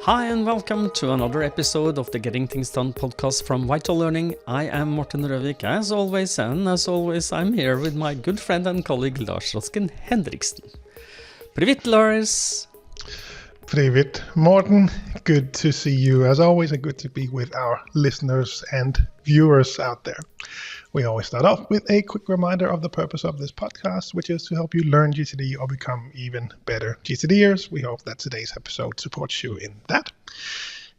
Hi and welcome to another episode of the Getting Things Done podcast from Vital Learning. I am Morten as always, and as always I'm here with my good friend and colleague Lars Henriksen. Привit, Lars. Привit, Morten. Good to see you as always, and good to be with our listeners and viewers out there. We always start off with a quick reminder of the purpose of this podcast, which is to help you learn GTD or become even better GTDers. We hope that today's episode supports you in that.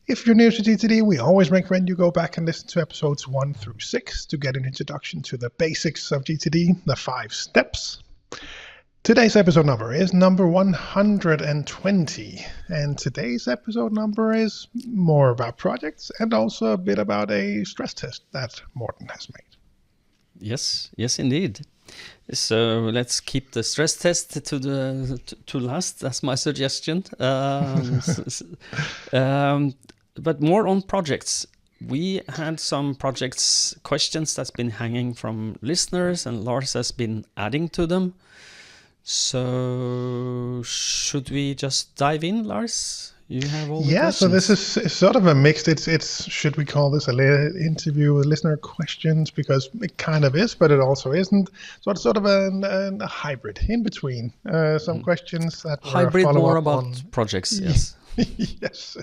If you're new to GTD, we always recommend you go back and listen to episodes 1 through 6 to get an introduction to the basics of GTD, the 5 steps. Today's episode number is number 120, and today's episode number is more about projects and also a bit about a stress test that Morten has made. Yes, indeed. So let's keep the stress test to last. That's my suggestion. But more on projects. We had some projects questions that's been hanging from listeners, and Lars has been adding to them. So should we just dive in, Lars? You have all the questions. So this is sort of a mixed, it's should we call this a interview with listener questions? Because it kind of is, but it also isn't. So it's sort of a hybrid in between. Some questions that hybrid more about projects, yes. Yes,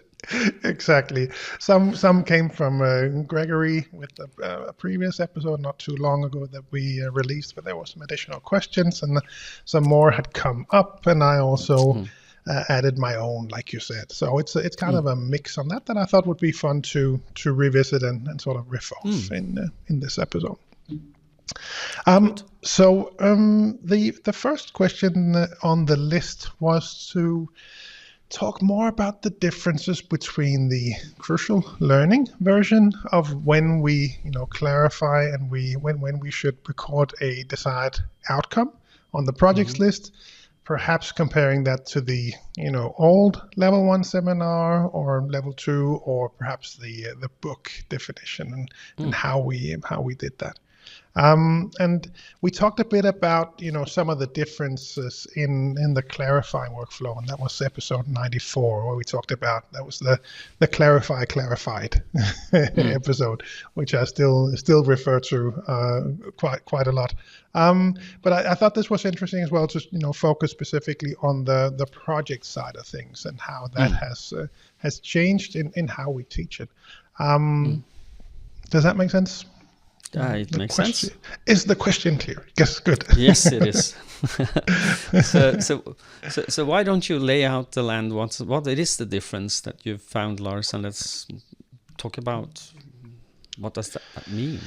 exactly. Some came from Gregory with a previous episode not too long ago that we released, but there were some additional questions and some more had come up, and I also added my own, like you said. So it's kind of a mix on that I thought would be fun to revisit and sort of riff off in this episode. The first question on the list was to talk more about the differences between the crucial learning version of when we clarify and when we should record a desired outcome on the projects list, perhaps comparing that to the old level 1 seminar or level 2, or perhaps the book definition and how we did that. And we talked a bit about some of the differences in the clarifying workflow, and that was episode 94, where we talked about, that was the clarified episode, which I still refer to quite a lot. But I thought this was interesting as well to focus specifically on the project side of things and how that has changed in how we teach it. Does that make sense? It makes sense. Is the question clear? Yes, good. Yes, it is. So why don't you lay out the land? What it is the difference that you've found, Lars, and let's talk about what does that mean?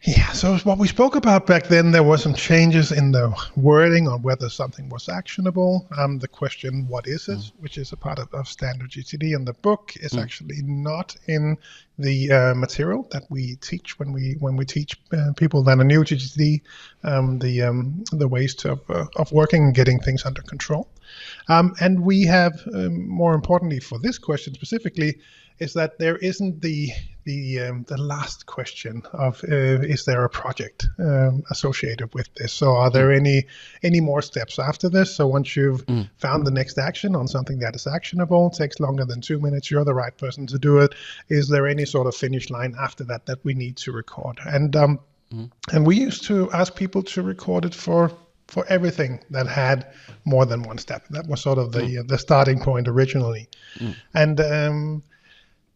Yeah, so what we spoke about back then, there were some changes in the wording on whether something was actionable. The question, what is it, which is a part of standard GTD in the book, is actually not in the material that we teach when we teach people that are new to GTD, the ways of working and getting things under control. And we have, more importantly for this question specifically, is that there isn't the last question of is there a project associated with this? So are there any more steps after this? So once you've found the next action on something that is actionable, takes longer than 2 minutes, you're the right person to do it. Is there any sort of finish line after that we need to record? And we used to ask people to record it for everything that had more than one step. That was sort of the starting point originally. And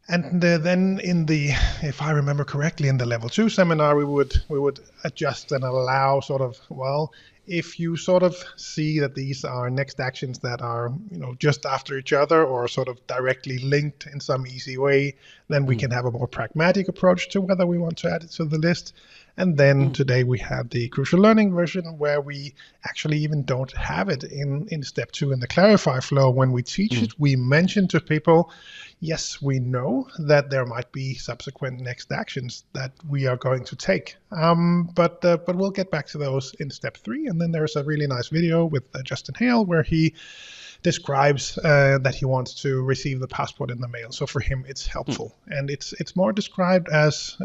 then if I remember correctly, in the level 2 seminar, we would adjust and allow sort of, well, if you sort of see that these are next actions that are, just after each other or sort of directly linked in some easy way, then we can have a more pragmatic approach to whether we want to add it to the list. And then today we have the crucial learning version where we actually even don't have it in step 2 in the clarify flow. When we teach it, we mention to people, yes, we know that there might be subsequent next actions that we are going to take, but we'll get back to those in step 3. And then there's a really nice video with Justin Hale where he describes that he wants to receive the passport in the mail. So for him, it's helpful, and it's more described as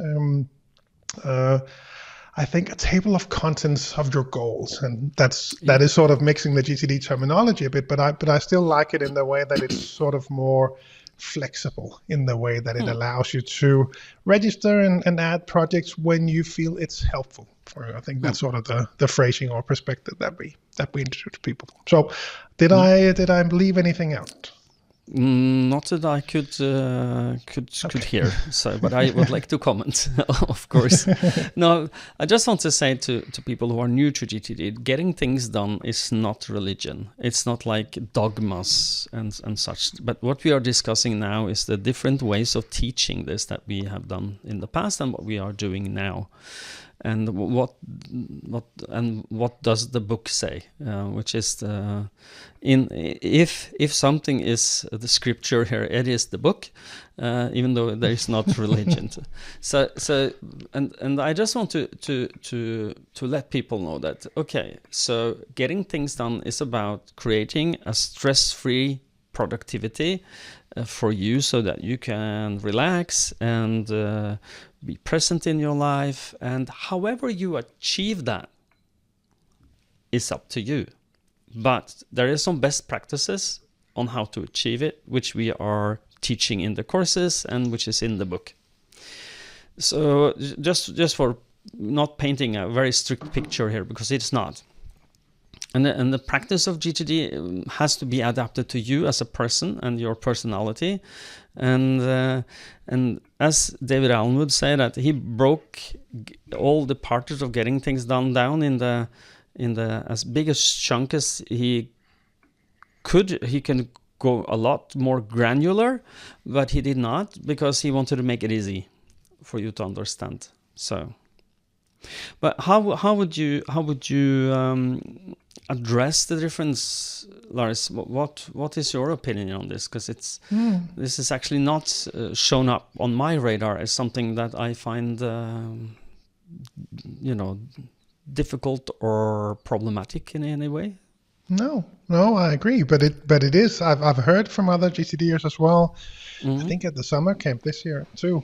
I think a table of contents of your goals, and that is sort of mixing the GTD terminology a bit, but I still like it in the way that it's sort of more flexible in the way that it allows you to register and add projects when you feel it's helpful. I think that's sort of the phrasing or perspective that we introduce people. So did I leave anything out? Not that I could hear. So, but I would like to comment, of course. No, I just want to say to people who are new to GTD, getting things done is not religion. It's not like dogmas and such. But what we are discussing now is the different ways of teaching this that we have done in the past and what we are doing now. And what does the book say? Which is if something is the scripture here, it is the book, even though there is not religion. So and I just want to let people know that so getting things done is about creating a stress-free productivity for you, so that you can relax and be present in your life, and however you achieve that is up to you. But there is some best practices on how to achieve it, which we are teaching in the courses and which is in the book. So just for not painting a very strict picture here, because it's not. And the practice of GTD has to be adapted to you as a person and your personality. And as David Allen would say, that he broke all the parts of getting things done down in the as big a chunk as he could. He can go a lot more granular, but he did not, because he wanted to make it easy for you to understand. So, but how would you address the difference, Lars? What is your opinion on this? Because this is actually not shown up on my radar as something that I find difficult or problematic in any way. No, I agree. But it is. I've heard from other GTDers as well. I think at the summer camp this year too,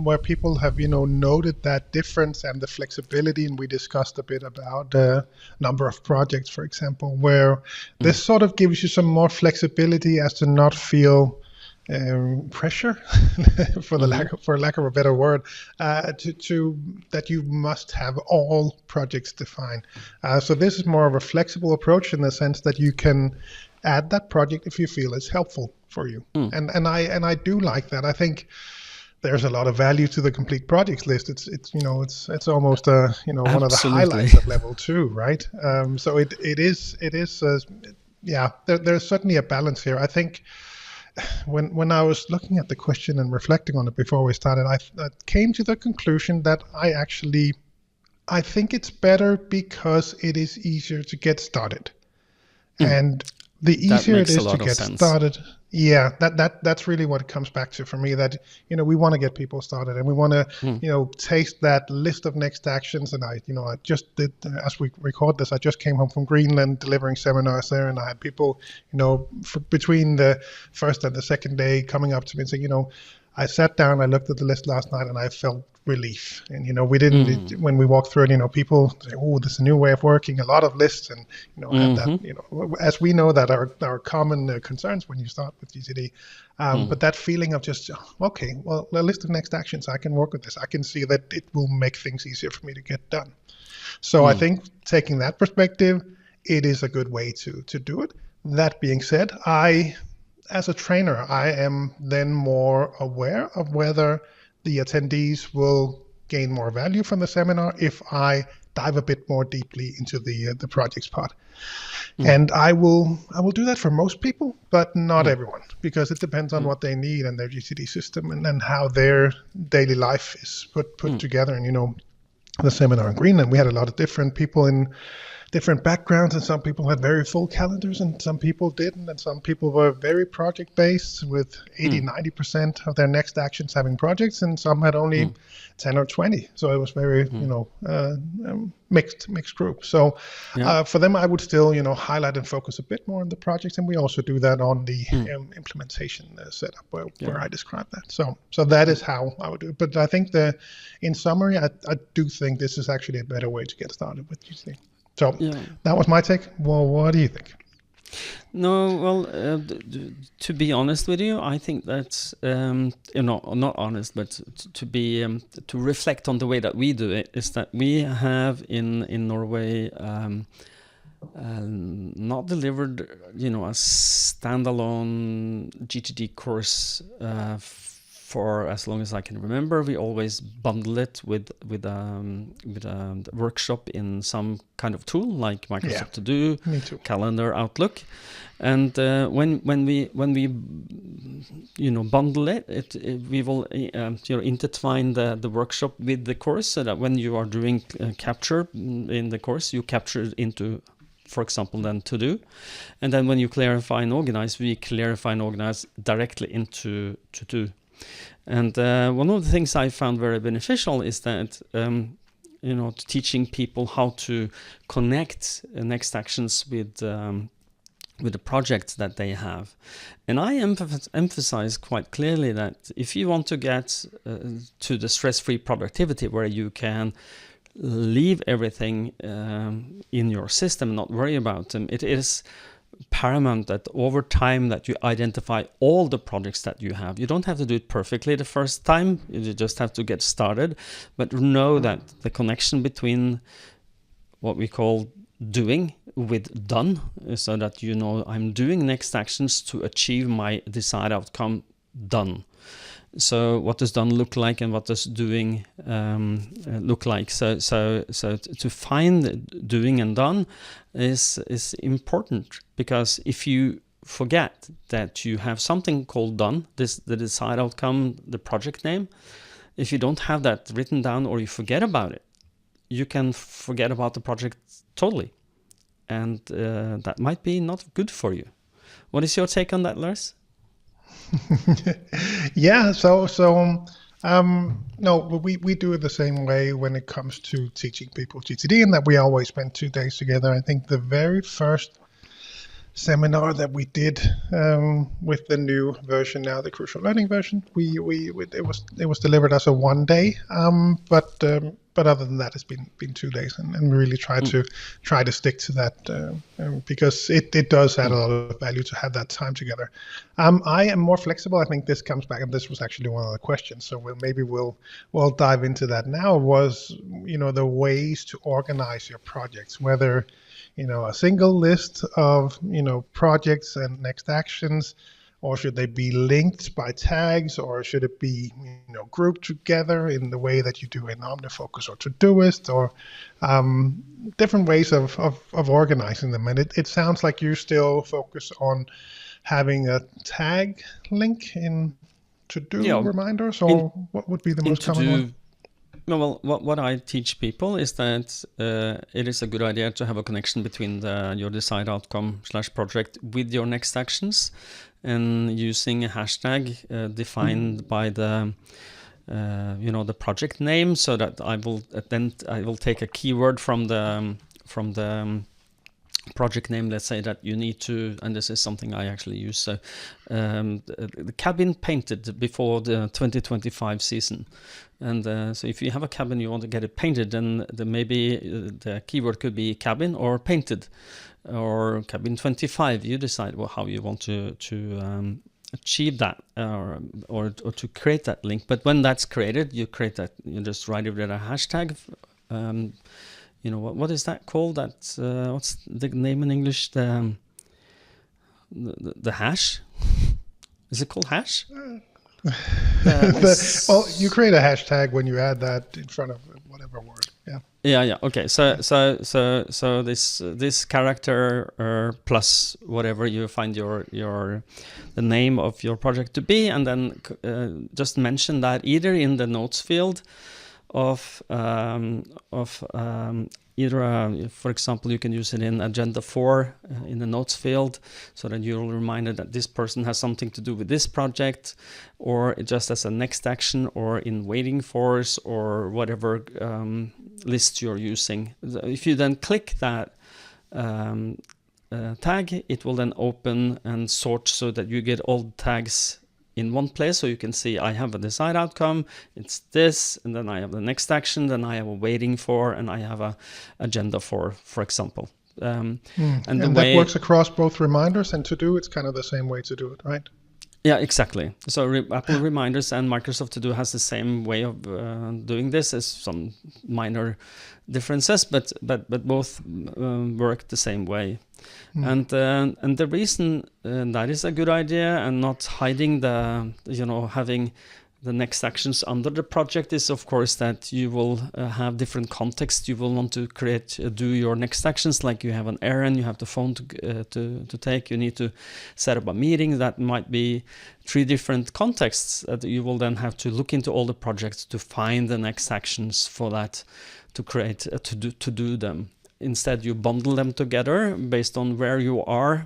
where people have noted that difference and the flexibility, and we discussed a bit about the number of projects, for example, where this sort of gives you some more flexibility as to not feel pressure, for lack of a better word, to that you must have all projects defined. So this is more of a flexible approach in the sense that you can add that project if you feel it's helpful for you. And I do like that. I think there's a lot of value to the complete projects list. It's almost one of the highlights of level 2, right? So it is there's certainly a balance here. I think when I was looking at the question and reflecting on it before we started, I came to the conclusion that I think it's better because it is easier to get started. And the easier it is to get started, that's really what it comes back to for me, that we want to get people started and we want to taste that list of next actions. And I just did, as we record this, I just came home from Greenland delivering seminars there, and I had people between the first and the second day coming up to me and saying, I sat down, I looked at the list last night, and I felt relief. And we didn't when we walked through it, people say, "Oh, this is a new way of working." A lot of lists, and have that. As we know that our common concerns when you start with GTD, but that feeling of just a list of next actions, I can work with this. I can see that it will make things easier for me to get done. So I think taking that perspective, it is a good way to do it. That being said, as a trainer, I am then more aware of whether the attendees will gain more value from the seminar if I dive a bit more deeply into the projects part. And I will do that for most people, but not everyone, because it depends on what they need and their GTD system and how their daily life is put together. And the seminar in Greenland, we had a lot of different people in different backgrounds, and some people had very full calendars and some people didn't, and some people were very project based with 80-90% of their next actions having projects, and some had only 10 or 20. So it was very mixed group. So for them I would still highlight and focus a bit more on the projects, and we also do that on the implementation setup where I describe that. So that is how I would do it. But I think in summary, I do think this is actually a better way to get started with GTD. So that was my take. Well, what do you think? No, well, to be honest with you, I think that not honest, but to be to reflect on the way that we do it is that we have in Norway not delivered, a standalone GTD course for as long as I can remember. We always bundle it with a workshop in some kind of tool like Microsoft To Do, Calendar, Outlook, and when we bundle it, we will intertwine the workshop with the course, so that when you are doing capture in the course, you capture it into, for example, then To Do, and then when you clarify and organize, we clarify and organize directly into To Do. And one of the things I found very beneficial is that teaching people how to connect next actions with the projects that they have. And I emphasize quite clearly that if you want to get to the stress-free productivity where you can leave everything in your system, not worry about them, it is paramount that over time that you identify all the projects that you have. You don't have to do it perfectly the first time, you just have to get started, but know that the connection between what we call doing with done, so that I'm doing next actions to achieve my desired outcome, done. So what does done look like, and what does doing look like? So to find doing and done is important, because if you forget that you have something called done, the desired outcome, the project name, if you don't have that written down or you forget about it, you can forget about the project totally, and that might be not good for you. What is your take on that, Lars? Yeah, no, we do it the same way when it comes to teaching people GTD, in that we always spend 2 days together. I think the very first seminar that we did with the new version now, the Crucial Learning version, it was delivered as a 1 day, but other than that, it's been 2 days, and we really try to stick to that because it does add a lot of value to have that time together. I am more flexible. I think this comes back, and this was actually one of the questions, so we'll dive into that now. Was the ways to organize your projects, whether a single list of projects and next actions, or should they be linked by tags, or should it be grouped together in the way that you do in OmniFocus or Todoist, or different ways of organizing them. And it sounds like you still focus on having a tag link in To-Do reminders, or what would be the most common one? Well, what I teach people is that it is a good idea to have a connection between your desired outcome / project with your next actions, and using a hashtag defined by the the project name, so that I will take a keyword from the project name. Let's say that you need to, and this is something I actually use, so the cabin painted before the 2025 season. And so if you have a cabin, you want to get it painted, then maybe the keyword could be cabin or painted, or cabin 25. You decide how you want to achieve that, or to create that link. But when that's created, you just write it with a hashtag. What is that called? That's what's the name in English? The hash. Is it called hash? Well, you create a hashtag when you add that in front of whatever word. Yeah. Okay. So this character plus whatever you find the name of your project to be, and then just mention that either in the notes field of either, for example, you can use it in Agenda 4 in the notes field, so that you're reminded that this person has something to do with this project, or just as a next action, or in waiting fors, or whatever list you're using. If you then click that tag, it will then open and sort so that you get all tags in one place, so you can see I have a desired outcome, it's this, and then I have the next action, then I have a waiting for, and I have a agenda for example. And And that works across both reminders and to-do. It's kind of the same way to do it, right? Yeah, exactly. So Apple Reminders and Microsoft To Do has the same way of doing this. As some minor differences, but both work the same way. And the reason that is a good idea, and not hiding the, having the next actions under the project, is of course that you will have different contexts. You will want to do your next actions, like you have an errand, you have the phone to take, you need to set up a meeting. That might be 3 different contexts that you will then have to look into all the projects to find the next actions for that, to create to do them. Instead, you bundle them together based on where you are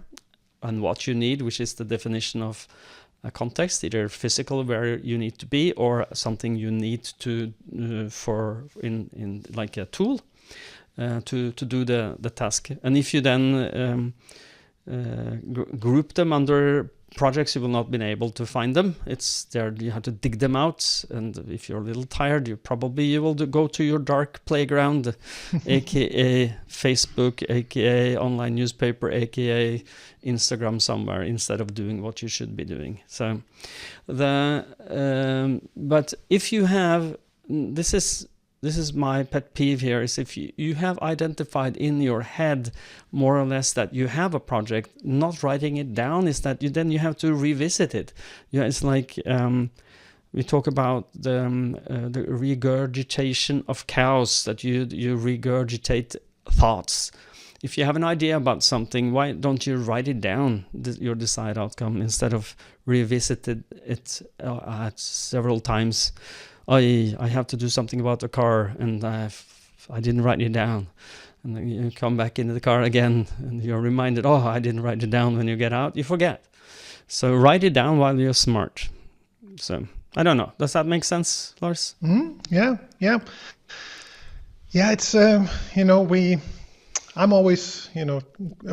and what you need, which is the definition of a context, either physical where you need to be, or something you need to for in like a tool to do the task. And if you then group them under projects, you will not be able to find them. It's there, you have to dig them out, and if you're a little tired, you will go to your dark playground, aka Facebook, aka online newspaper, aka Instagram somewhere, instead of doing what you should be doing. So but if you have, this is my pet peeve here, is if you have identified in your head more or less that you have a project, not writing it down, is that then you have to revisit it. Yeah, it's like we talk about the regurgitation of cows, that you regurgitate thoughts. If you have an idea about something, why don't you write it down, your desired outcome, instead of revisited it several times? I have to do something about the car, and I didn't write it down. And then you come back into the car again, and you're reminded, I didn't write it down. When you get out, you forget. So write it down while you're smart. So I don't know. Does that make sense, Lars? Yeah. It's I'm always, a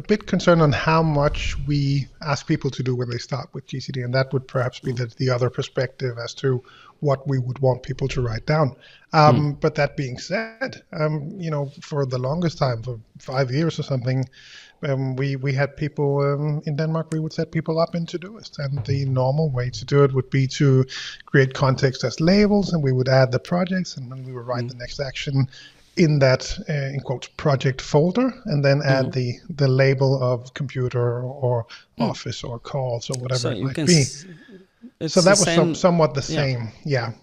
bit concerned on how much we ask people to do when they start with GTD, and that would perhaps be the other perspective as to what we would want people to write down. But that being said, for the longest time, for 5 years or something, we had people in Denmark, we would set people up in Todoist, and the normal way to do it would be to create context as labels, and we would add the projects, and then we would write the next action in that, in quotes, project folder, and then add the label of computer or office or calls or whatever it might be. So that was somewhat the same. Yeah.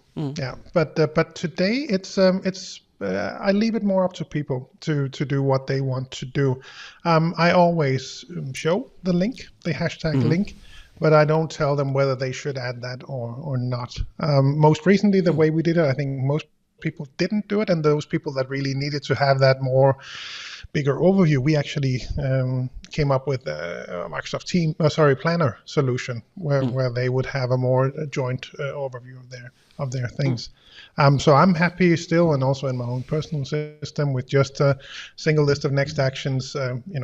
But today it's I leave it more up to people to do what they want to do. I always show the link, the hashtag link, but I don't tell them whether they should add that or not. Most recently, the way we did it, I think most people didn't do it, and those people that really needed to have that more bigger overview, we actually came up with a Microsoft Planner solution where they would have a more joint overview of their things. So I'm happy still, and also in my own personal system, with just a single list of next actions,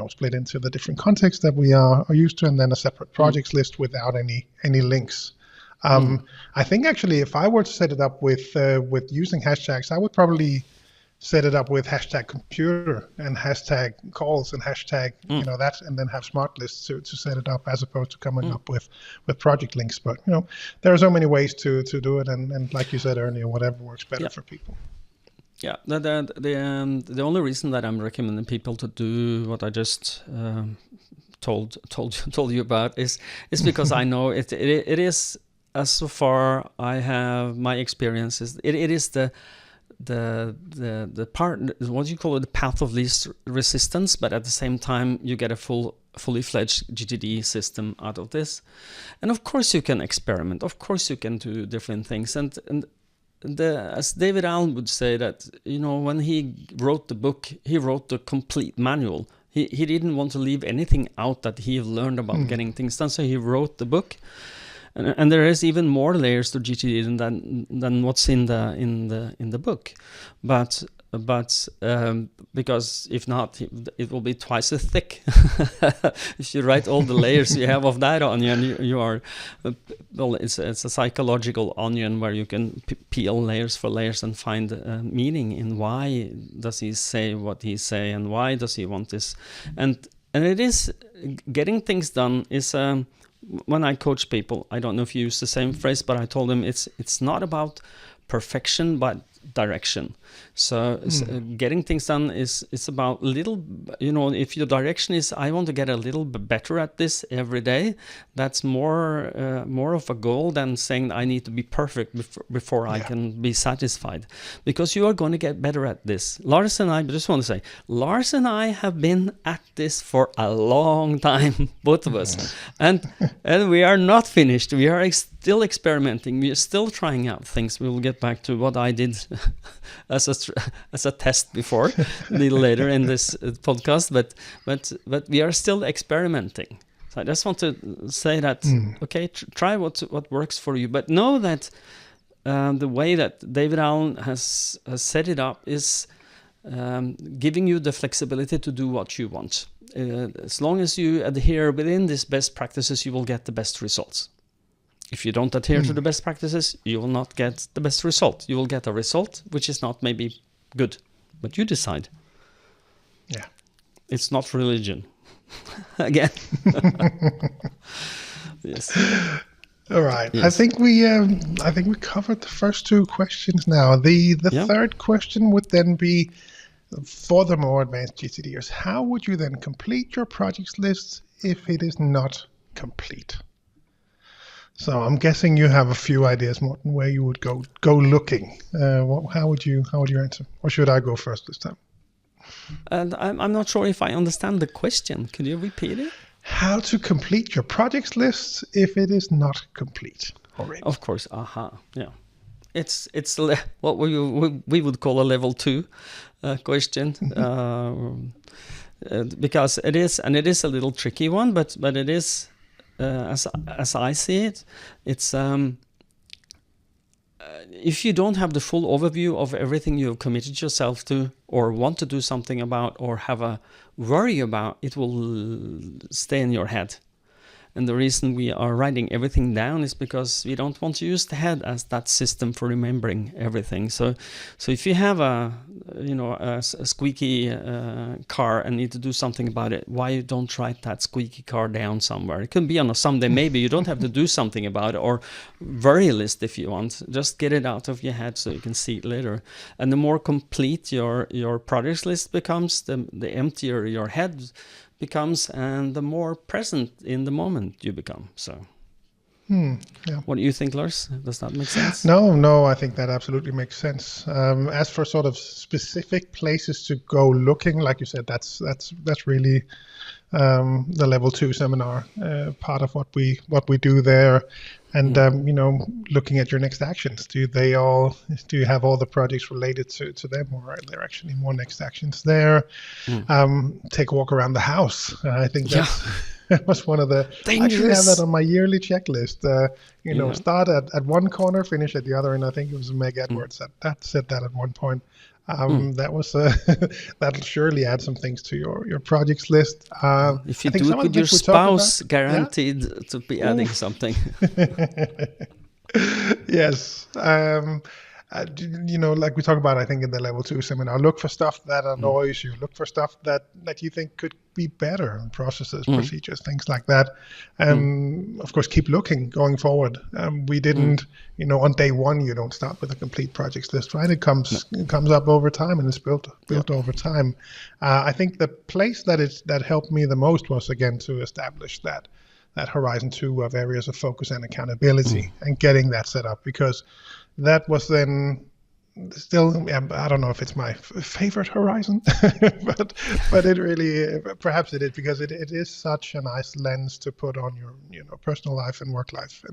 split into the different contexts that we are used to, and then a separate projects list without any links. I think actually, if I were to set it up with using hashtags, I would probably set it up with hashtag computer and hashtag calls and hashtag that, and then have smart lists to set it up, as opposed to coming up with project links. But there are so many ways to do it, and like you said earlier, whatever works better for people. Yeah, the only reason that I'm recommending people to do what I just told you about is because I know it is. As so far I have my experiences, it is the part, what you call it, the path of least resistance, but at the same time you get a fully fledged GTD system out of this. And of course you can experiment, of course you can do different things, and as David Allen would say, that when he wrote the book, he wrote the complete manual. He didn't want to leave anything out that he learned about getting things done, so he wrote the book. And there is even more layers to GTD than what's in the book. But but because if not, it will be twice as thick. If you write all the layers you have of that onion, you are well. It's a psychological onion where you can peel layers for layers and find meaning in why does he say what he say and why does he want this, and it is getting things done is. When I coach people, I don't know if you use the same phrase, but I told them it's not about perfection, but direction. So getting things done is about little, if your direction is I want to get a little bit better at this every day, that's more of a goal than saying I need to be perfect before I can be satisfied, because you are going to get better at this. Lars and I have been at this for a long time, both of us, and we are not finished. We are still experimenting. We are still trying out things. We will get back to what I did as a test before, a little later in this podcast, but we are still experimenting. So I just want to say that okay, try what works for you, but know that the way that David Allen has set it up is giving you the flexibility to do what you want. As long as you adhere within these best practices, you will get the best results. If you don't adhere to the best practices, you will not get the best result. You will get a result which is not maybe good, but you decide. Yeah. It's not religion. Again. Yes. All right. Yes. I think we covered the first two questions now. The third question would then be, for the more advanced GTDers, how would you then complete your projects list if it is not complete? So I'm guessing you have a few ideas, Morten, where you would go looking. How would you answer? Or should I go first this time? And I'm not sure if I understand the question. Could you repeat it? How to complete your projects list if it is not complete already? Of course. Yeah. It's what we would call a level 2 question, because it is a little tricky one, but it is. As I see it, it's if you don't have the full overview of everything you've committed yourself to, or want to do something about, or have a worry about, it will stay in your head. And the reason we are writing everything down is because we don't want to use the head as that system for remembering everything. So if you have a squeaky car and need to do something about it, why you don't write that squeaky car down somewhere? It can be on a someday. Maybe you don't have to do something about it, or worry list if you want. Just get it out of your head so you can see it later. And the more complete your projects list becomes, the emptier your head becomes, and the more present in the moment you become. So what do you think, Lars? Does that make sense? No, I think that absolutely makes sense. As for sort of specific places to go looking, like you said, that's really the level 2 seminar part of what we do there. And looking at your next actions, do you have all the projects related to them, or are there actually more next actions there? Take a walk around the house. I think that was one of the dangerous. I actually have that on my yearly checklist. Start at one corner, finish at the otother, and I think it was Meg Edwards that said that at one point. That was that'll surely add some things to your projects list. If you do it with your spouse, guaranteed to be adding something. Yes. Like we talk about, I think in the level 2 seminar, look for stuff that annoys you. Look for stuff that you think could be better, processes, procedures, things like that. Of course, keep looking going forward. We didn't, on day one, you don't start with a complete projects list, right? It comes up over time, and it's built over time. I think the place that helped me the most was, again, to establish that horizon 2 of areas of focus and accountability, and getting that set up, because that was then still, I don't know if it's my favorite horizon, but it really, perhaps it is, because it is such a nice lens to put on your personal life and work life,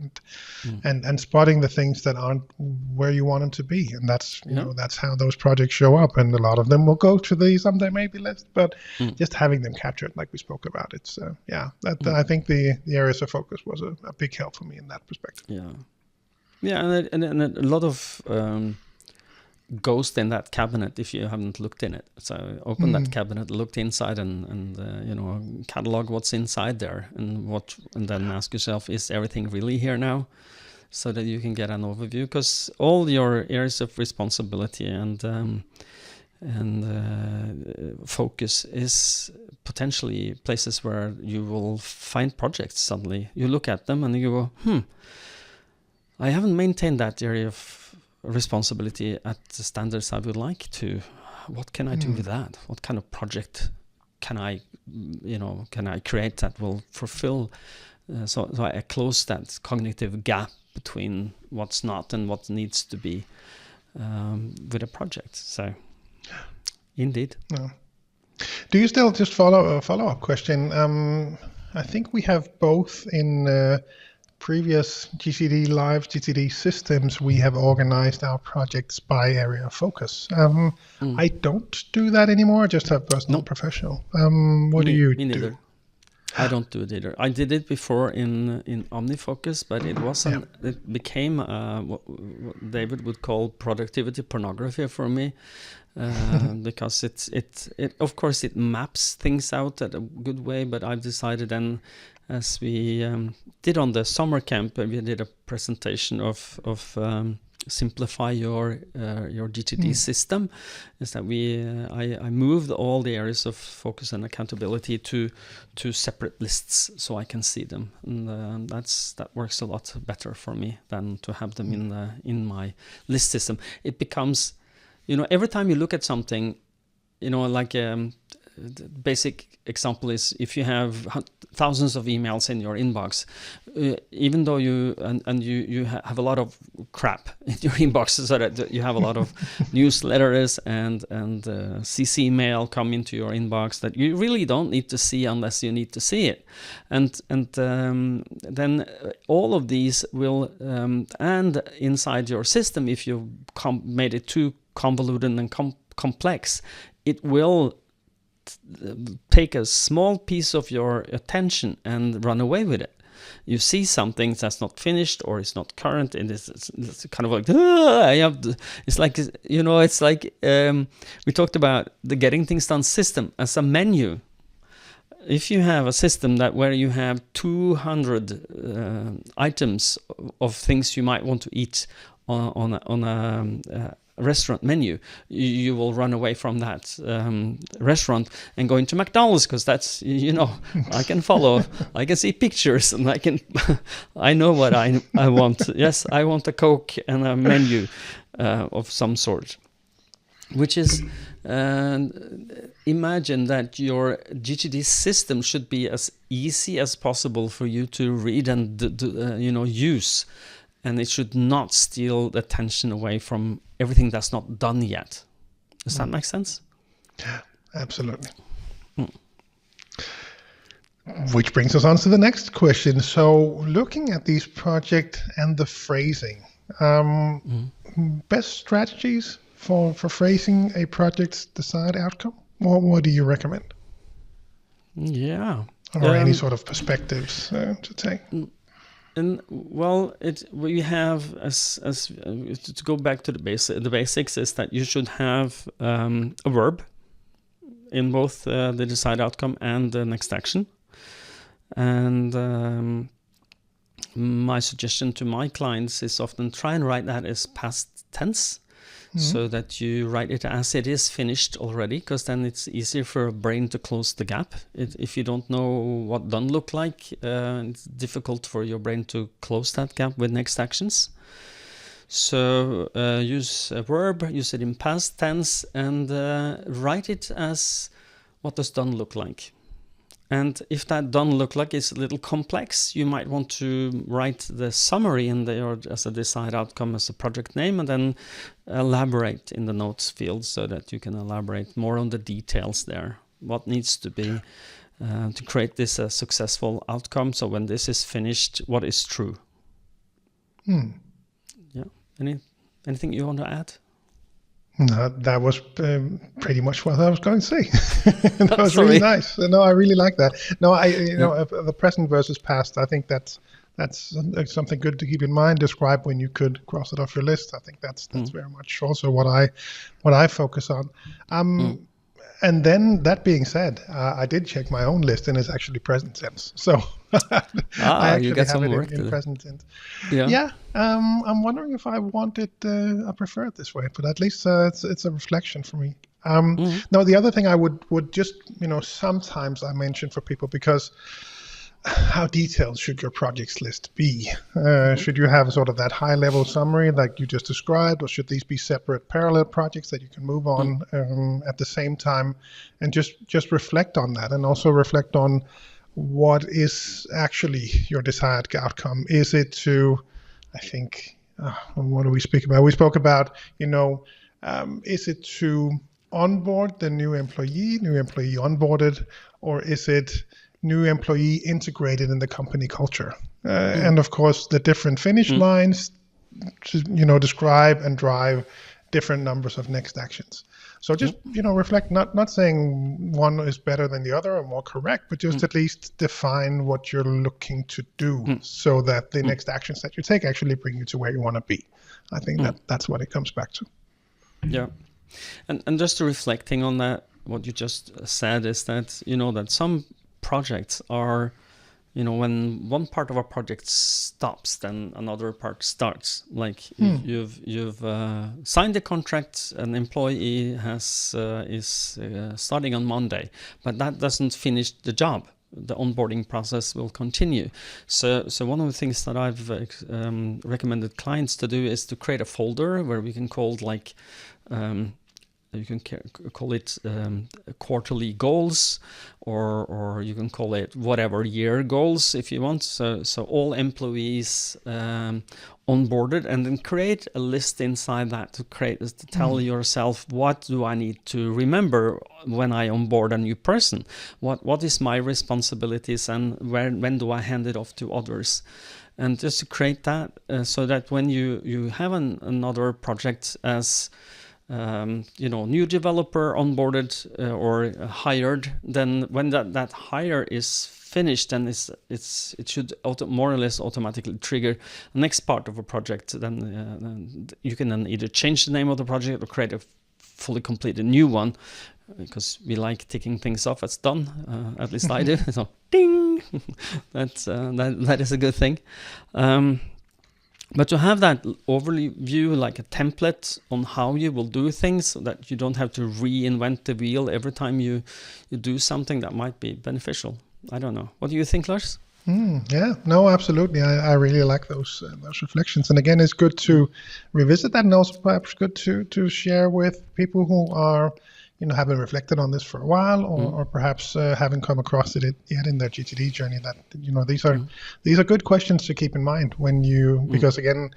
and spotting the things that aren't where you want them to be, and that's that's how those projects show up, and a lot of them will go to the someday maybe list, but just having them captured, like we spoke about, it's I think the areas of focus was a big help for me in that perspective. Yeah, and a lot of ghost in that cabinet if you haven't looked in it. So open that cabinet, look inside, and catalog what's inside there, and then ask yourself, is everything really here now? So that you can get an overview, because all your areas of responsibility and focus is potentially places where you will find projects. Suddenly you look at them and you go, I haven't maintained that area of responsibility at the standards I would like to. What can I do with that? What kind of project can I create that will fulfill? So I close that cognitive gap between what's not and what needs to be with a project. So, indeed. No. Do you still, just follow-up question? I think we have both in previous GTD systems, we have organized our projects by area of focus. I don't do that anymore. I just have personal, professional. What do you do? Neither. I don't do it either. I did it before in OmniFocus, but it wasn't. Yeah. It became what David would call productivity pornography for me, because it of course it maps things out at a good way. But I've decided then, as we did on the summer camp, we did a presentation of simplify your GTD system, is that I moved all the areas of focus and accountability to separate lists so I can see them, and that works a lot better for me than to have them in my list system. It becomes, every time you look at something, like the basic example is if you have thousands of emails in your inbox, even though you have a lot of crap in your inbox, so that you have a lot of newsletters and CC mail come into your inbox that you really don't need to see unless you need to see it, and then all of these will and inside your system, if you made it too convoluted and complex, it will take a small piece of your attention and run away with it. You see something that's not finished or it's not current, and it's kind of like it's like it's like we talked about the getting things done system as a menu. If you have a system where you have 200 items of things you might want to eat on a restaurant menu, you will run away from that restaurant and go into McDonald's, because that's I can follow, I can see pictures, and I know what I want. Yes, I want a Coke and a menu of some sort, which is imagine that your GTD system should be as easy as possible for you to read and use. And it should not steal the attention away from everything that's not done yet. Does that make sense? Yeah, absolutely. Which brings us on to the next question. So looking at these projects and the phrasing, best strategies for phrasing a project's desired outcome? What do you recommend? Yeah. Or any sort of perspectives to take? And we have as to go back to the basics is that you should have a verb in both the desired outcome and the next action. And my suggestion to my clients is often try and write that as past tense, so that you write it as it is finished already, because then it's easier for a brain to close the gap. If you don't know what done look like, it's difficult for your brain to close that gap with next actions. So use a verb, use it in past tense, and write it as what does done look like. And if that done look like is a little complex, you might want to write the summary in there as a desired outcome as a project name, and then elaborate in the notes field so that you can elaborate more on the details there. What needs to be to create this a successful outcome? So when this is finished, what is true? Yeah. Anything you want to add? No, that was pretty much what I was going to say. That was really nice. No, I really like that. No, the present versus past. I think that's that's something good to keep in mind. Describe when you could cross it off your list. I think that's very much also what I focus on. And then that being said, I did check my own list, and it's actually present tense. So I actually you got have some it work in present tense. Yeah. Yeah. I'm wondering if I want it. I prefer it this way, but at least it's a reflection for me. Now, the other thing I would just sometimes I mention for people, because how detailed should your projects list be? Should you have sort of that high level summary like you just described, or should these be separate parallel projects that you can move on at the same time? And just reflect on that, and also reflect on what is actually your desired outcome. Is it to, I think, what do we speak about? We spoke about, is it to onboard the new employee onboarded, or is it new employee integrated in the company culture? And of course, the different finish lines, describe and drive different numbers of next actions. So just, reflect, not saying one is better than the other or more correct, but just at least define what you're looking to do so that the next actions that you take actually bring you to where you want to be. I think that's what it comes back to. Yeah. And just reflecting on that, what you just said is that, that some projects are, when one part of a project stops, then another part starts. Like you've signed the contract, an employee is starting on Monday, but that doesn't finish the job. The onboarding process will continue. So one of the things that I've recommended clients to do is to create a folder where we can call you can call it quarterly goals, or you can call it whatever, year goals if you want. So all employees onboarded, and then create a list inside that to tell yourself, what do I need to remember when I onboard a new person? What is my responsibilities, and when do I hand it off to others? And just to create that so that when you have another project as new developer onboarded or hired, then when that hire is finished, then it should more or less automatically trigger the next part of a project. Then you can then either change the name of the project or create a fully completed new one, because we like ticking things off as done. At least I do. So ding, that is a good thing. But to have that overview, like a template on how you will do things, so that you don't have to reinvent the wheel every time you do something, that might be beneficial. I don't know. What do you think, Lars? Yeah, no, absolutely. I really like those reflections. And again, it's good to revisit that, and also perhaps good to share with people who are, haven't reflected on this for a while, or perhaps haven't come across it yet in their GTD journey. That these are good questions to keep in mind when because again,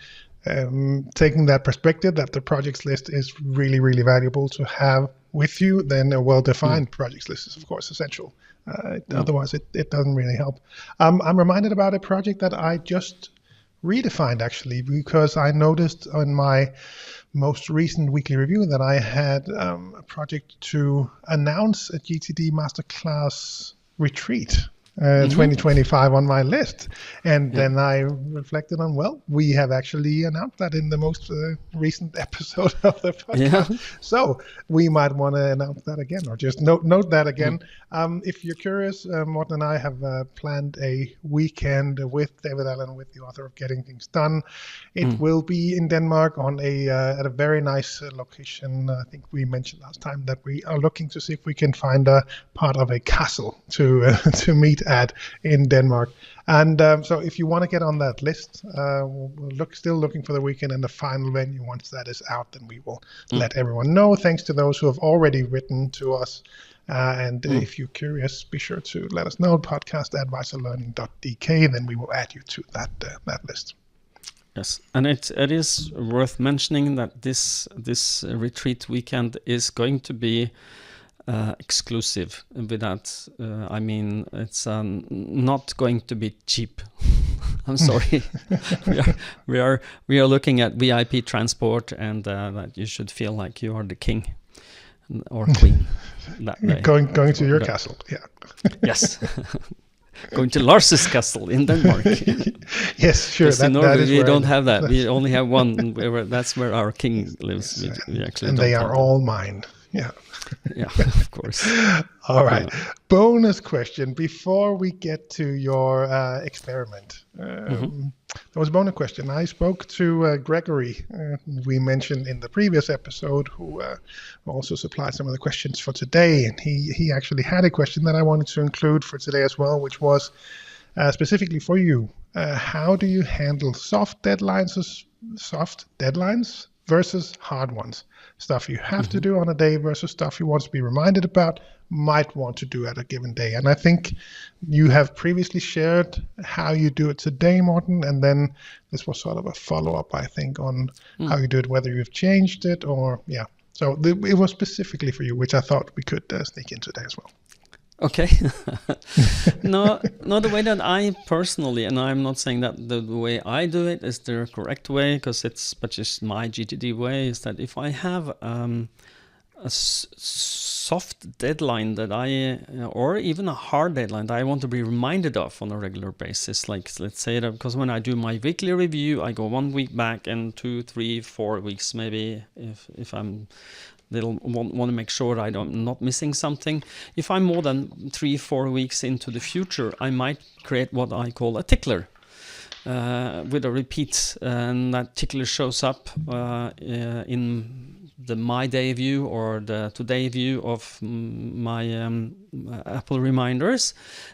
taking that perspective that the projects list is really, really valuable to have with you. Then a well-defined projects list is of course essential. Otherwise, it doesn't really help. I'm reminded about a project that I just redefined actually, because I noticed on my most recent weekly review that I had a project to announce a GTD masterclass retreat 2025 on my list. And then I reflected on, we have actually announced that in the most recent episode of the podcast. Yeah. So we might want to announce that again, or just note that again. If you're curious, Morten and I have planned a weekend with David Allen, with the author of Getting Things Done. It will be in Denmark on at a very nice location. I think we mentioned last time that we are looking to see if we can find a part of a castle to meet at in Denmark. And so if you want to get on that list, we're still looking for the weekend and the final venue. Once that is out, then we will let everyone know. Thanks to those who have already written to us. And if you're curious, be sure to let us know, podcast@VitalLearning.eu, then we will add you to that list. Yes, and it is worth mentioning that this retreat weekend is going to be exclusive. With that, I mean, it's not going to be cheap. I'm sorry. we are looking at VIP transport, and that you should feel like you are the king or queen that day. Going to your castle, yeah. Yes. going to Lars's castle in Denmark. Yes, sure. In Norway, we don't have that. That's We only have one. That's where our king lives. We actually and don't they have are that. all mine. Yeah. Yeah, of course. All right. Bonus question before we get to your experiment. There was a bonus question. I spoke to Gregory, we mentioned in the previous episode, who also supplied some of the questions for today. And he actually had a question that I wanted to include for today as well, which was specifically for you. How do you handle soft deadlines versus hard ones? Stuff you have to do on a day versus stuff you want to be reminded about, might want to do at a given day. And I think you have previously shared how you do it today, Morten, and then this was sort of a follow-up, I think, on how you do it, whether you've changed it or, yeah. So it was specifically for you, which I thought we could sneak in today as well. Okay. No, the way that I personally, and I'm not saying that the way I do it is the correct way, but just my GTD way, is that if I have a soft deadline that or even a hard deadline that I want to be reminded of on a regular basis, like let's say that, because when I do my weekly review, I go 1 week back and 2, 3, 4 weeks maybe, if I'm want to make sure I'm not missing something. If I'm more than 3-4 weeks into the future, I might create what I call a tickler with a repeat, and that tickler shows up in the My Day view or the Today view of my Apple reminders,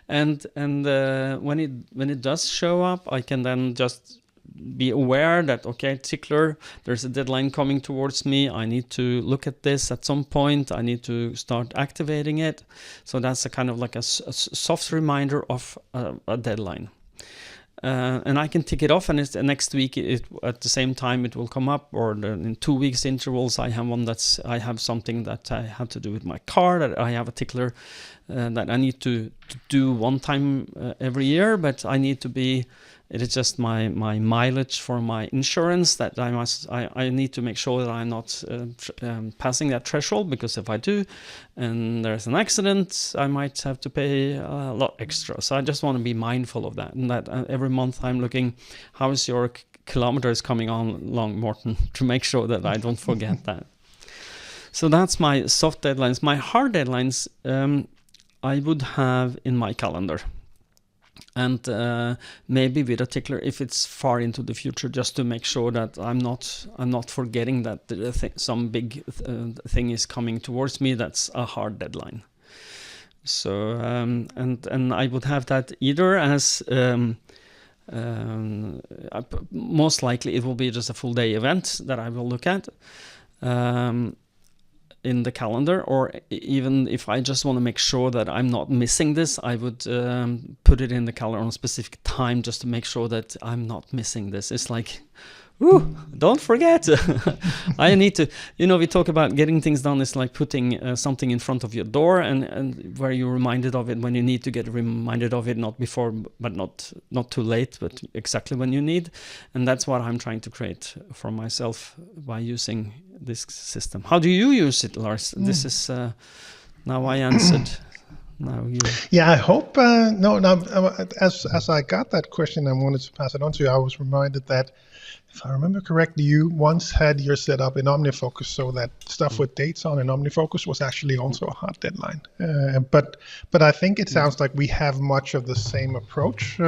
and when it does show up, I can then just be aware that, okay, tickler, there's a deadline coming towards me. I need to look at this at some point. I need to start activating it. So that's a kind of like a soft reminder of a deadline. And I can tick it off, and it's next week at the same time it will come up, or in 2 weeks intervals I have one I have something that I have to do with my car, that I have a tickler that I need to do one time every year, but I need to be, it is just my mileage for my insurance that I need to make sure that I'm not passing that threshold, because if I do and there's an accident, I might have to pay a lot extra. So I just want to be mindful of that, and that every month I'm looking, how is your kilometers coming along, Morten, to make sure that I don't forget that. So that's my soft deadlines. My hard deadlines I would have in my calendar. And maybe with a tickler if it's far into the future, just to make sure that I'm not forgetting that some big thing is coming towards me. That's a hard deadline. So and I would have that either as most likely it will be just a full day event that I will look at in the calendar, or even if I just want to make sure that I'm not missing this, I would put it in the calendar on a specific time just to make sure that I'm not missing this. It's like, ooh, don't forget. I need to, we talk about getting things done. It's like putting something in front of your door, and where you're reminded of it when you need to get reminded of it, not before, but not too late, but exactly when you need. And that's what I'm trying to create for myself by using this system. How do you use it, Lars? This is now I answered. Now you. Yeah, I hope. As I got that question, I wanted to pass it on to you. I was reminded that, if I remember correctly, you once had your setup in OmniFocus so that stuff with dates on in OmniFocus was actually also a hard deadline. But I think it sounds like we have much of the same approach.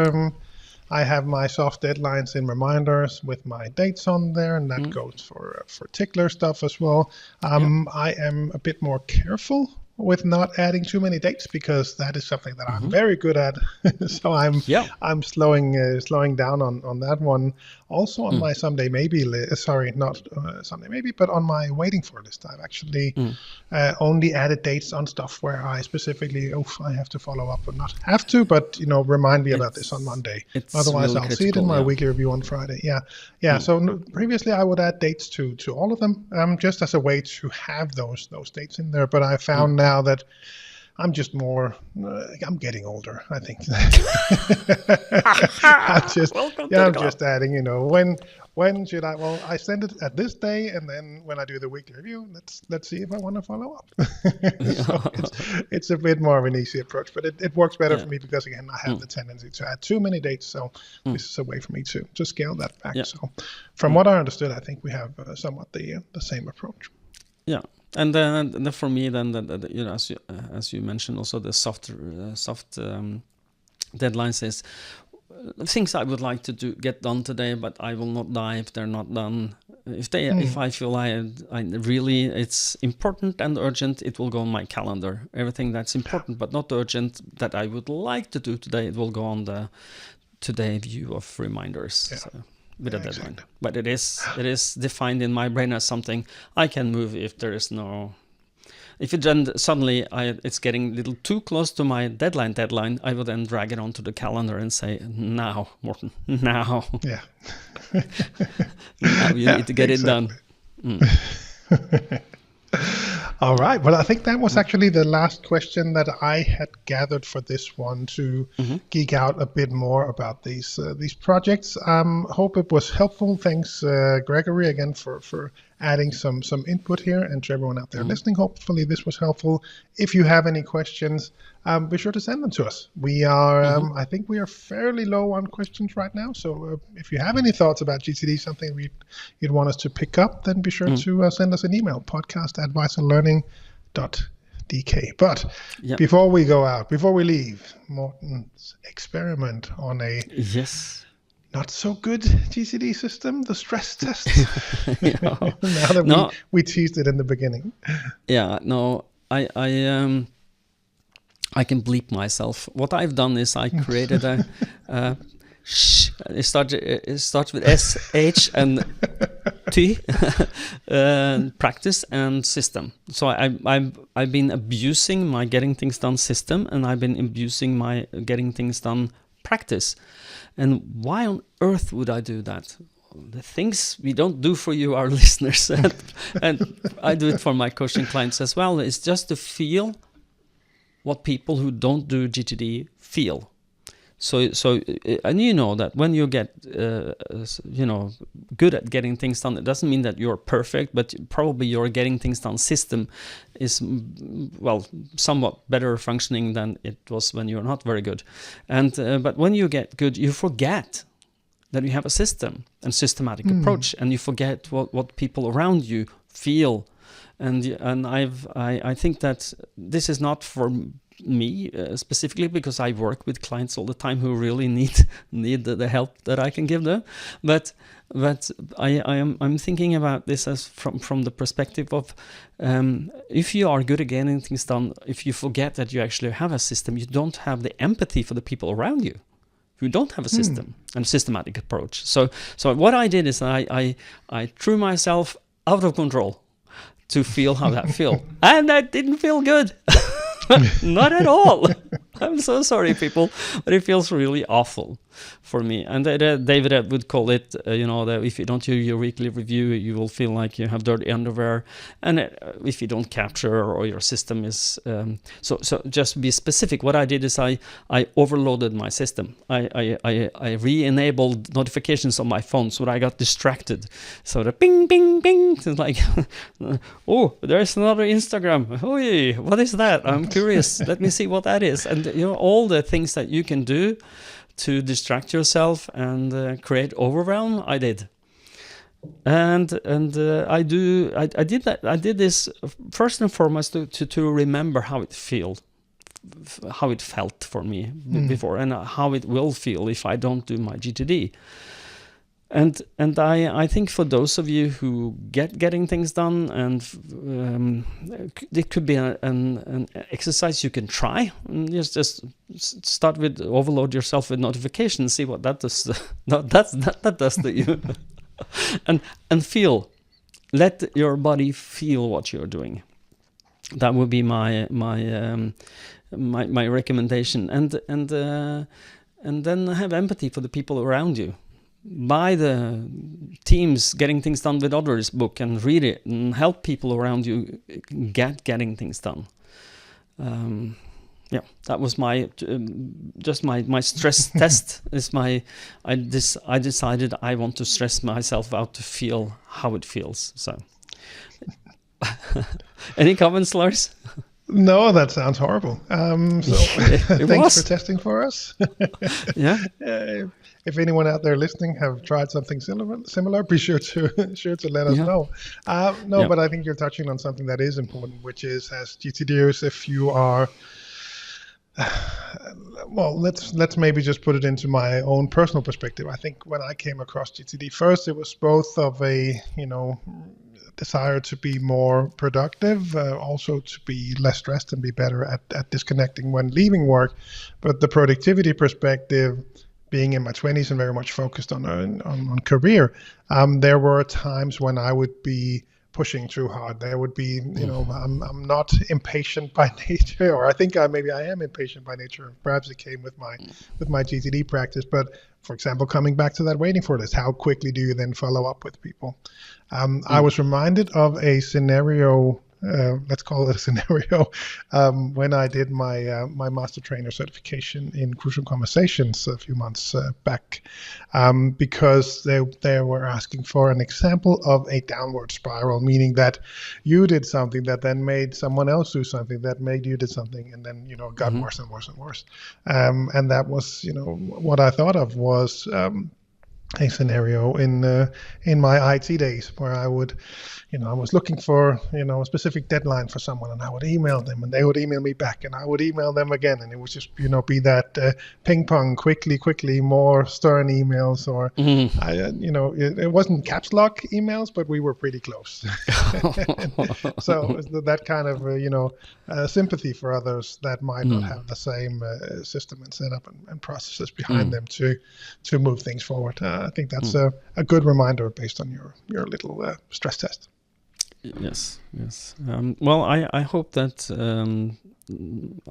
I have my soft deadlines in reminders with my dates on there, and that goes for tickler stuff as well. I am a bit more careful with not adding too many dates, because that is something that I'm very good at. So I'm slowing down on that one. Also on my someday maybe not someday maybe, but on my waiting for list, I've actually only added dates on stuff where I specifically I have to follow up, or not have to, but remind me about this on Monday. Otherwise really I'll see it in my weekly review on Friday. So previously I would add dates to all of them, just as a way to have those dates in there. But I found now that I'm just more. I'm getting older, I think. I'm just adding. When should I? Well, I send it at this day, and then when I do the weekly review, let's see if I want to follow up. So it's a bit more of an easy approach, but it works better for me because again I have the tendency to add too many dates. So this is a way for me to scale that back. Yeah. So from what I understood, I think we have somewhat the same approach. Yeah. And then for me, then as you mentioned, also the soft deadlines is things I would like to get done today, but I will not die if they're not done. If I feel I really it's important and urgent, it will go on my calendar. Everything that's important but not urgent that I would like to do today, it will go on the today view of reminders. Yeah. So, with a deadline, but it is defined in my brain as something I can move if there is no. If it then suddenly it's getting a little too close to my deadline, I will then drag it onto the calendar and say, "Now, Morten, now." Yeah. Now you need to get it done. All right. Well, I think that was actually the last question that I had gathered for this one to geek out a bit more about these projects. Hope it was helpful. Thanks, Gregory, again for adding some input here, and to everyone out there listening. Hopefully this was helpful. If you have any questions, be sure to send them to us. We are, I think we are fairly low on questions right now. So if you have any thoughts about GTD, something you'd want us to pick up, then be sure to send us an email, podcast@VitalLearning.dk. But before we go out, before we leave, Morten's experiment on a not so good GTD system, the stress test. Now that we teased it in the beginning. Yeah, no, I can bleep myself. What I've done is I created a it starts with S, H, and T, practice and system. So I've been abusing my getting things done system, and I've been abusing my getting things done practice. And why on earth would I do that? The things we don't do for you, our listeners, and I do it for my coaching clients as well, is just to feel what people who don't do GTD feel. So and you know that when you get good at getting things done, it doesn't mean that you're perfect, but probably your getting things done system is somewhat better functioning than it was when you're not very good. And but when you get good, you forget that you have a system and systematic approach, and you forget what people around you feel. And I think that this is not for me specifically, because I work with clients all the time who really need the help that I can give them. But I'm thinking about this as from the perspective of if you are good at getting things done, if you forget that you actually have a system, you don't have the empathy for the people around you who don't have a system and systematic approach. So what I did is I threw myself out of control to feel how that feel, and that didn't feel good. Not at all. I'm so sorry, people, but it feels really awful for me. And David would call it, that if you don't do your weekly review, you will feel like you have dirty underwear. And if you don't capture, or your system is... So just be specific. What I did is I overloaded my system. I re-enabled notifications on my phone so that I got distracted. So the ping, ping, ping. It's like, oh, there's another Instagram. Oy, what is that? I'm curious. Let me see what that is. And all the things that you can do to distract yourself and create overwhelm, I did. And I did that. I did this first and foremost to remember how it felt for me before, and how it will feel if I don't do my GTD. And I think for those of you who getting things done, and it could be an exercise you can try. And just start with overload yourself with notifications, see what that does. that does to you, and feel. Let your body feel what you're doing. That would be my recommendation. And then have empathy for the people around you. Buy the Teams Getting Things Done with Others book and read it, and help people around you getting things done. Yeah, that was my just my stress test. Is my I decided I want to stress myself out to feel how it feels. So, any comments, Lars? No, that sounds horrible. So thanks for testing for us. Yeah. If anyone out there listening have tried something similar, be sure to let us know. But I think you're touching on something that is important, which is as GTDers, if you are well, let's maybe just put it into my own personal perspective. I think when I came across GTD first, it was both of a desire to be more productive, also to be less stressed and be better at disconnecting when leaving work. But the productivity perspective, being in my 20s and very much focused on career, there were times when I would be pushing too hard. There would be, I'm not impatient by nature, or I think I am impatient by nature. Perhaps it came with my GTD practice. But for example, coming back to that waiting for list, how quickly do you then follow up with people? I was reminded of a scenario. Let's call it a scenario, when I did my master trainer certification in crucial conversations a few months back, because they were asking for an example of a downward spiral, meaning that you did something that then made someone else do something that made you did something, and then got worse and worse and worse. And that was what I thought of was a scenario in my IT days where I would, I was looking for, a specific deadline for someone, and I would email them and they would email me back and I would email them again. And it would just, be that ping pong, quickly, more stern emails, or, it wasn't caps lock emails, but we were pretty close. So that kind of, sympathy for others that might not have the same system and setup and processes behind them to move things forward. I think that's a good reminder based on your little stress test. Yes. Well, I hope that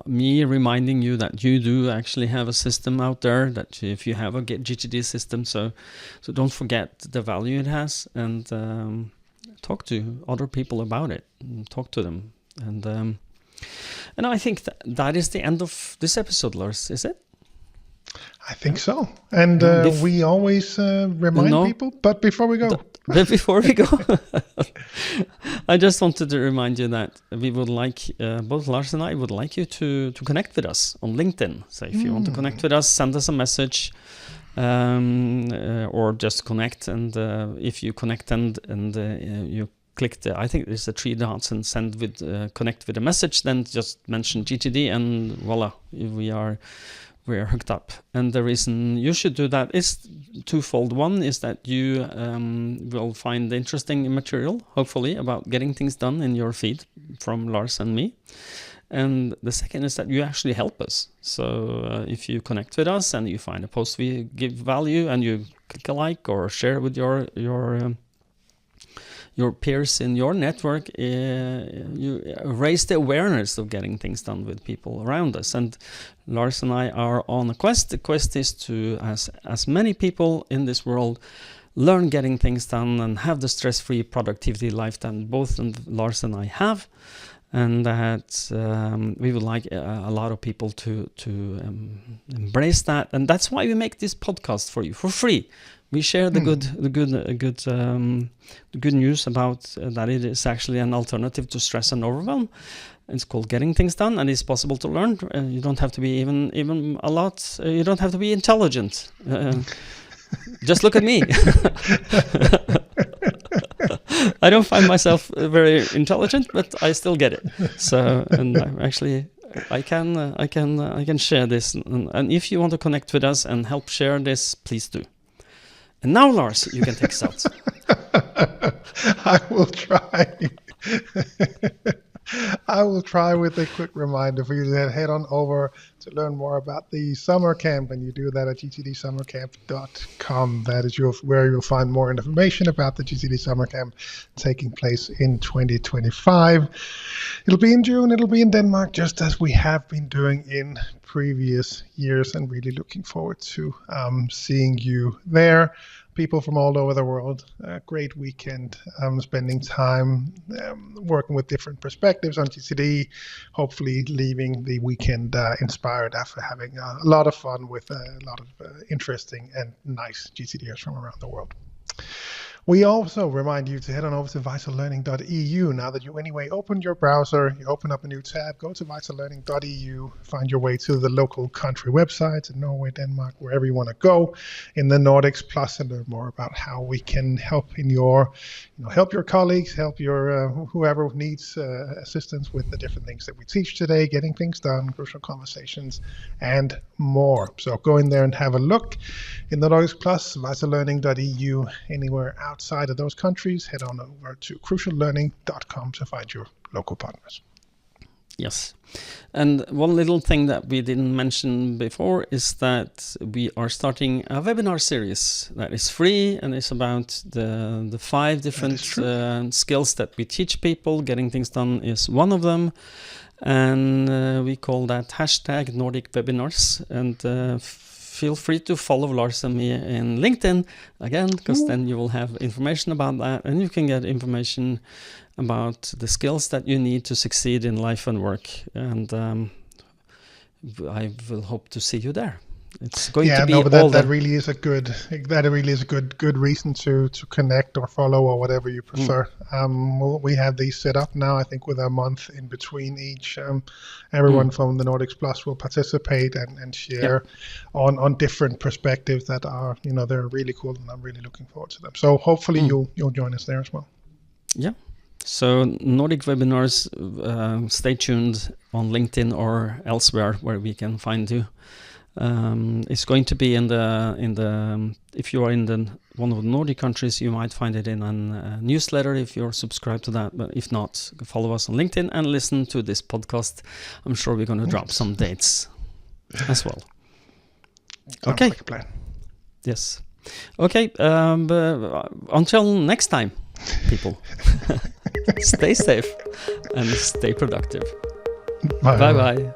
me reminding you that you do actually have a system out there, that if you have a GTD system, so don't forget the value it has, and talk to other people about it, and talk to them. And I think that is the end of this episode, Lars, is it? I think so. And we always remind people, but before we go. I just wanted to remind you that we would like, both Lars and I would like you to connect with us on LinkedIn. So if you want to connect with us, send us a message, or just connect. And if you connect and you click I think there's the 3 dots and connect with a message, then just mention GTD and voila, we are hooked up. And the reason you should do that is twofold. One is that you will find interesting material, hopefully, about getting things done in your feed from Lars and me. And the second is that you actually help us. So if you connect with us and you find a post we give value and you click a like or share with your peers in your network, you raise the awareness of getting things done with people around us. And Lars and I are on a quest. The quest is to, as many people in this world, learn getting things done and have the stress-free productivity life that both Lars and I have. And that we would like a lot of people to embrace that. And that's why we make this podcast for you for free. We share the good news about that it is actually an alternative to stress and overwhelm. It's called Getting Things Done, and it's possible to learn. You don't have to be even a lot. You don't have to be intelligent. Just look at me. I don't find myself very intelligent, but I still get it. So, and I can share this. And if you want to connect with us and help share this, please do. And now, Lars, you can take us out. I will try. I will try with a quick reminder for you to head on over to learn more about the summer camp, and you do that at gtdsummercamp.com. That is where you'll find more information about the GTD Summer Camp taking place in 2025. It'll be in June, it'll be in Denmark, just as we have been doing in previous years, and really looking forward to seeing you there. people from all over the world. A great weekend, spending time working with different perspectives on GTD, hopefully leaving the weekend inspired after having a lot of fun with a lot of interesting and nice GTDers from around the world. We also remind you to head on over to VitalLearning.eu. Now that you anyway opened your browser, you open up a new tab, go to VitalLearning.eu, find your way to the local country websites in Norway, Denmark, wherever you want to go in the Nordics, plus and learn more about how we can help in your, help your colleagues, help your whoever needs assistance with the different things that we teach today, getting things done, crucial conversations, and more. So go in there and have a look in the Nordics plus VitalLearning.eu. Anywhere outside of those countries, head on over to cruciallearning.com to find your local partners. Yes. And one little thing that we didn't mention before is that we are starting a webinar series that is free and is about the 5 different skills that we teach people. Getting things done is one of them. And we call that hashtag Nordic webinars. And feel free to follow Lars and me in LinkedIn again, because then you will have information about that, and you can get information about the skills that you need to succeed in life and work. And I will hope to see you there. It's going to be that really is a good reason to connect or follow or whatever you prefer. We have these set up now, I think, with a month in between each. Everyone from the Nordics Plus will participate and share on different perspectives that are, they're really cool, and I'm really looking forward to them. So hopefully you'll join us there as well. Yeah. So Nordic webinars, stay tuned on LinkedIn or elsewhere where we can find you. It's going to be in the if you are in one of the Nordic countries, you might find it in a newsletter if you're subscribed to that. But if not, follow us on LinkedIn and listen to this podcast. I'm sure we're going to drop some dates as well. Sounds like a plan. Yes. Okay. Until next time, people. Stay safe and stay productive. Bye bye.